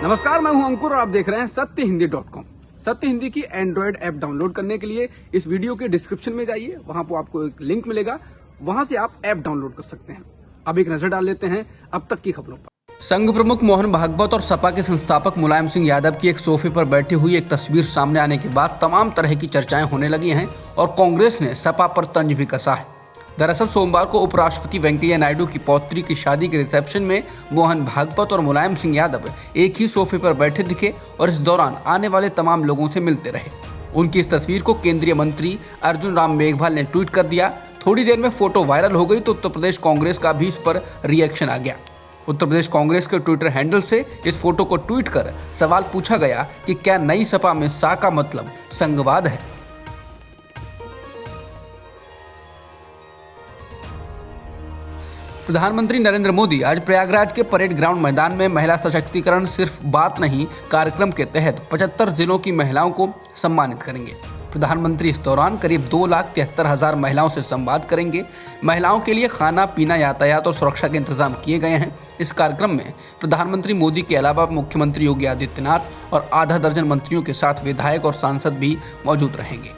नमस्कार, मैं हूं अंकुर और आप देख रहे हैं सत्यहिंदी.com। सत्य हिंदी की एंड्रॉयड ऐप डाउनलोड करने के लिए इस वीडियो के डिस्क्रिप्शन में जाइए, वहां पर आपको एक लिंक मिलेगा, वहां से आप ऐप डाउनलोड कर सकते हैं। अब एक नजर डाल लेते हैं अब तक की खबरों पर। संघ प्रमुख मोहन भागवत और सपा के संस्थापक मुलायम सिंह यादव की एक सोफे पर बैठी हुई एक तस्वीर सामने आने के बाद तमाम तरह की चर्चाएं होने लगी हैं और कांग्रेस ने सपा पर तंज भी कसा है। दरअसल सोमवार को उपराष्ट्रपति वेंकैया नायडू की पौत्री की शादी के रिसेप्शन में मोहन भागवत और मुलायम सिंह यादव एक ही सोफे पर बैठे दिखे और इस दौरान आने वाले तमाम लोगों से मिलते रहे। उनकी इस तस्वीर को केंद्रीय मंत्री अर्जुन राम मेघवाल ने ट्वीट कर दिया। थोड़ी देर में फोटो वायरल हो गई तो उत्तर प्रदेश कांग्रेस का भी इस पर रिएक्शन आ गया। उत्तर प्रदेश कांग्रेस के ट्विटर हैंडल से इस फोटो को ट्वीट कर सवाल पूछा गया कि क्या नई सपा में सा का मतलब संघवाद है। प्रधानमंत्री नरेंद्र मोदी आज प्रयागराज के परेड ग्राउंड मैदान में महिला सशक्तिकरण सिर्फ बात नहीं कार्यक्रम के तहत 75 जिलों की महिलाओं को सम्मानित करेंगे। प्रधानमंत्री इस दौरान करीब 2,73,000 महिलाओं से संवाद करेंगे। महिलाओं के लिए खाना पीना, यातायात और सुरक्षा के इंतजाम किए गए हैं। इस कार्यक्रम में प्रधानमंत्री मोदी के अलावा मुख्यमंत्री योगी आदित्यनाथ और आधा दर्जन मंत्रियों के साथ विधायक और सांसद भी मौजूद रहेंगे।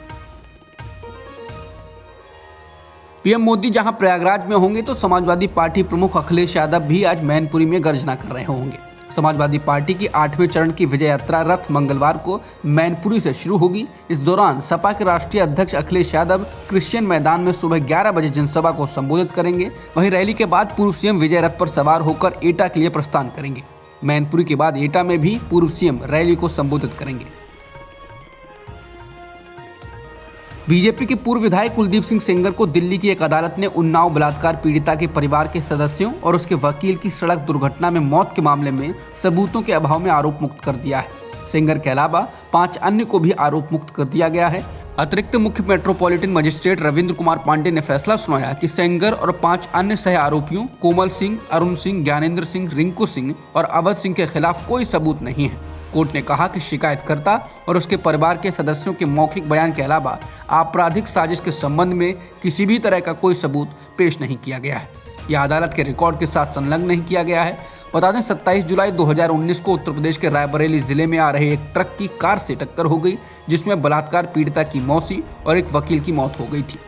पीएम मोदी जहां प्रयागराज में होंगे तो समाजवादी पार्टी प्रमुख अखिलेश यादव भी आज मैनपुरी में गर्जना कर रहे होंगे। समाजवादी पार्टी की 8वें चरण की विजय यात्रा रथ मंगलवार को मैनपुरी से शुरू होगी। इस दौरान सपा के राष्ट्रीय अध्यक्ष अखिलेश यादव क्रिश्चियन मैदान में सुबह 11 बजे जनसभा को संबोधित करेंगे। वहीं रैली के बाद पूर्व सीएम विजय रथ पर सवार होकर एटा के लिए प्रस्थान करेंगे। मैनपुरी के बाद एटा में भी पूर्व सीएम रैली को संबोधित करेंगे। बीजेपी के पूर्व विधायक कुलदीप सिंह सेंगर को दिल्ली की एक अदालत ने उन्नाव बलात्कार पीड़िता के परिवार के सदस्यों और उसके वकील की सड़क दुर्घटना में मौत के मामले में सबूतों के अभाव में आरोप मुक्त कर दिया है। सेंगर के अलावा 5 अन्य को भी आरोप मुक्त कर दिया गया है। अतिरिक्त मुख्य मेट्रोपॉलिटन मजिस्ट्रेट रविंद्र कुमार पांडे ने फैसला सुनाया कि सेंगर और 5 अन्य सह आरोपियों कोमल सिंह, अरुण सिंह, ज्ञानेंद्र सिंह, रिंकू सिंह और अवध सिंह के खिलाफ कोई सबूत नहीं है। कोर्ट ने कहा कि शिकायतकर्ता और उसके परिवार के सदस्यों के मौखिक बयान के अलावा आपराधिक साजिश के संबंध में किसी भी तरह का कोई सबूत पेश नहीं किया गया है। यह अदालत के रिकॉर्ड के साथ संलग्न नहीं किया गया है। बता दें 27 जुलाई 2019 को उत्तर प्रदेश के रायबरेली जिले में आ रहे एक ट्रक की कार से टक्कर हो गई, जिसमें बलात्कार पीड़िता की मौसी और एक वकील की मौत हो गई थी।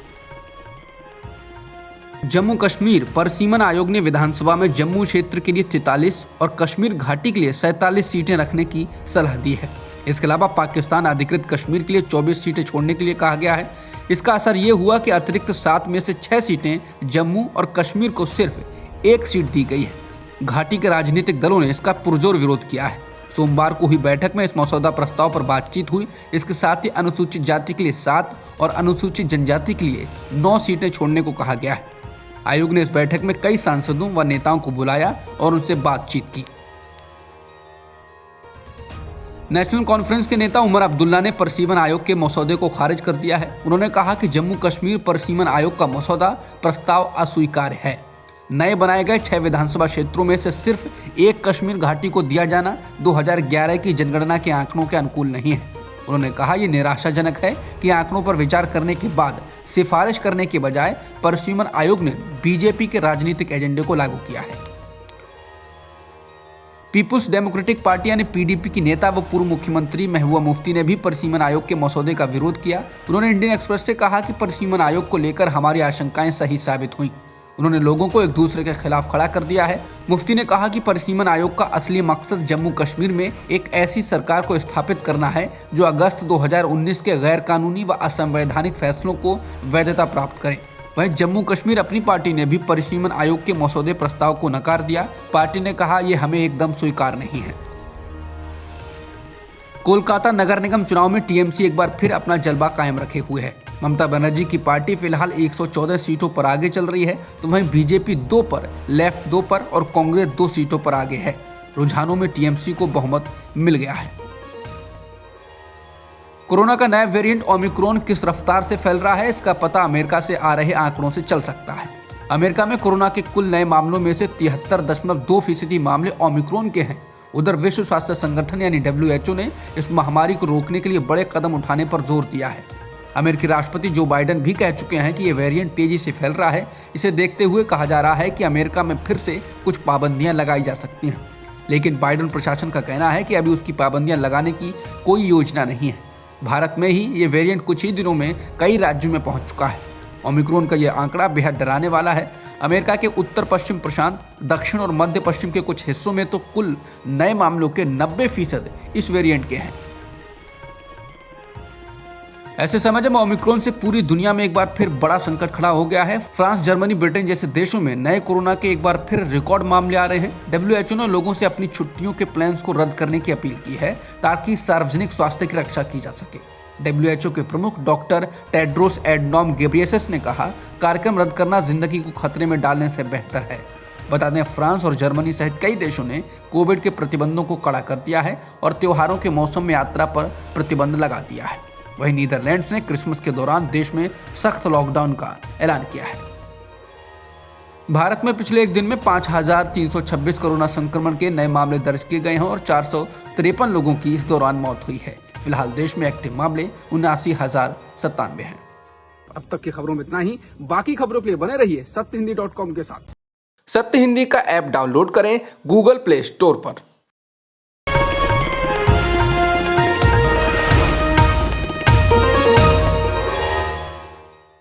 जम्मू कश्मीर परिसीमन आयोग ने विधानसभा में जम्मू क्षेत्र के लिए 43 और कश्मीर घाटी के लिए 47 सीटें रखने की सलाह दी है। इसके अलावा पाकिस्तान अधिकृत कश्मीर के लिए 24 सीटें छोड़ने के लिए कहा गया है। इसका असर ये हुआ कि अतिरिक्त 7 में से 6 सीटें जम्मू और कश्मीर को सिर्फ 1 सीट दी गई है। घाटी के राजनीतिक दलों ने इसका पुरजोर विरोध किया है। सोमवार को हुई बैठक में इस मसौदा प्रस्ताव पर बातचीत हुई। इसके साथ ही अनुसूचित जाति के लिए 7 और अनुसूचित जनजाति के लिए 9 सीटें छोड़ने को कहा गया है। आयोग ने इस बैठक में कई सांसदों व नेताओं को बुलाया और उनसे बातचीत की। नेशनल कॉन्फ्रेंस के नेता उमर अब्दुल्ला ने परिसीमन आयोग के मसौदे को खारिज कर दिया है। उन्होंने कहा कि जम्मू कश्मीर परिसीमन आयोग का मसौदा प्रस्ताव अस्वीकार्य है। नए बनाए गए 6 विधानसभा क्षेत्रों में से सिर्फ एक कश्मीर घाटी को दिया जाना 2011 की जनगणना के आंकड़ों के अनुकूल नहीं है। उन्होंने कहा यह निराशाजनक है कि आंकड़ों पर विचार करने के बाद सिफारिश करने के बजाय परिसीमन आयोग ने बीजेपी के राजनीतिक एजेंडे को लागू किया है। पीपुल्स डेमोक्रेटिक पार्टी यानी पीडीपी की नेता व पूर्व मुख्यमंत्री महबूबा मुफ्ती ने भी परिसीमन आयोग के मसौदे का विरोध किया। उन्होंने इंडियन एक्सप्रेस से कहा कि परिसीमन आयोग को लेकर हमारी आशंकाएं सही साबित हुई। उन्होंने लोगों को एक दूसरे के खिलाफ खड़ा कर दिया है। मुफ्ती ने कहा कि परिसीमन आयोग का असली मकसद जम्मू कश्मीर में एक ऐसी सरकार को स्थापित करना है जो अगस्त 2019 के गैर कानूनी व असंवैधानिक फैसलों को वैधता प्राप्त करे। वहीं जम्मू कश्मीर अपनी पार्टी ने भी परिसीमन आयोग के मसौदे प्रस्ताव को नकार दिया। पार्टी ने कहा यह हमें एकदम स्वीकार नहीं है। कोलकाता नगर निगम चुनाव में टीएमसी एक बार फिर अपना जलवा कायम रखे हुए है। ममता बनर्जी की पार्टी फिलहाल 114 सीटों पर आगे चल रही है, तो वहीं बीजेपी 2 पर, लेफ्ट 2 पर और कांग्रेस 2 सीटों पर आगे है। रुझानों में टीएमसी को बहुमत मिल गया है। कोरोना का नया वेरिएंट ओमिक्रॉन किस रफ्तार से फैल रहा है, इसका पता अमेरिका से आ रहे आंकड़ों से चल सकता है। अमेरिका में कोरोना के कुल नए मामलों में से 73.2% मामले ओमिक्रॉन के हैं। उधर विश्व स्वास्थ्य संगठन यानी WHO ने इस महामारी को रोकने के लिए बड़े कदम उठाने पर जोर दिया है। अमेरिकी राष्ट्रपति जो बाइडेन भी कह चुके हैं कि ये वेरिएंट तेजी से फैल रहा है। इसे देखते हुए कहा जा रहा है कि अमेरिका में फिर से कुछ पाबंदियां लगाई जा सकती हैं। लेकिन बाइडेन प्रशासन का कहना है कि अभी उसकी पाबंदियां लगाने की कोई योजना नहीं है। भारत में ही ये वेरिएंट कुछ ही दिनों में कई राज्यों में पहुंच चुका है। ओमिक्रॉन का यह आंकड़ा बेहद डराने वाला है। अमेरिका के उत्तर पश्चिम प्रशांत, दक्षिण और मध्य पश्चिम के कुछ हिस्सों में तो कुल नए मामलों के 90% इस वेरिएंट के हैं। ऐसे समय में ओमिक्रॉन से पूरी दुनिया में एक बार फिर बड़ा संकट खड़ा हो गया है। फ्रांस, जर्मनी, ब्रिटेन जैसे देशों में नए कोरोना के एक बार फिर रिकॉर्ड मामले आ रहे हैं। WHO ने लोगों से अपनी छुट्टियों के प्लान्स को रद्द करने की अपील की है ताकि सार्वजनिक स्वास्थ्य की रक्षा की जा सके। WHO के प्रमुख डॉक्टर टेड्रोस एडनॉम घेब्रेयेसस ने कहा, कार्यक्रम रद्द करना जिंदगी को खतरे में डालने से बेहतर है। बता दें, फ्रांस और जर्मनी सहित कई देशों ने कोविड के प्रतिबंधों को कड़ा कर दिया है और त्योहारों के मौसम में यात्रा पर प्रतिबंध लगा दिया है। वहीं नीदरलैंड्स ने क्रिसमस के दौरान देश में सख्त लॉकडाउन का ऐलान किया है। भारत में पिछले एक दिन में 5,326 कोरोना संक्रमण के नए मामले दर्ज किए गए हैं और 453 लोगों की इस दौरान मौत हुई है। फिलहाल देश में एक्टिव मामले 79,097 हैं। अब तक की खबरों में इतना ही। बाकी खबरों के लिए बने रहिए सत्यहिंदी.com के साथ। सत्य हिंदी का ऐप डाउनलोड करें गूगल प्ले स्टोर पर।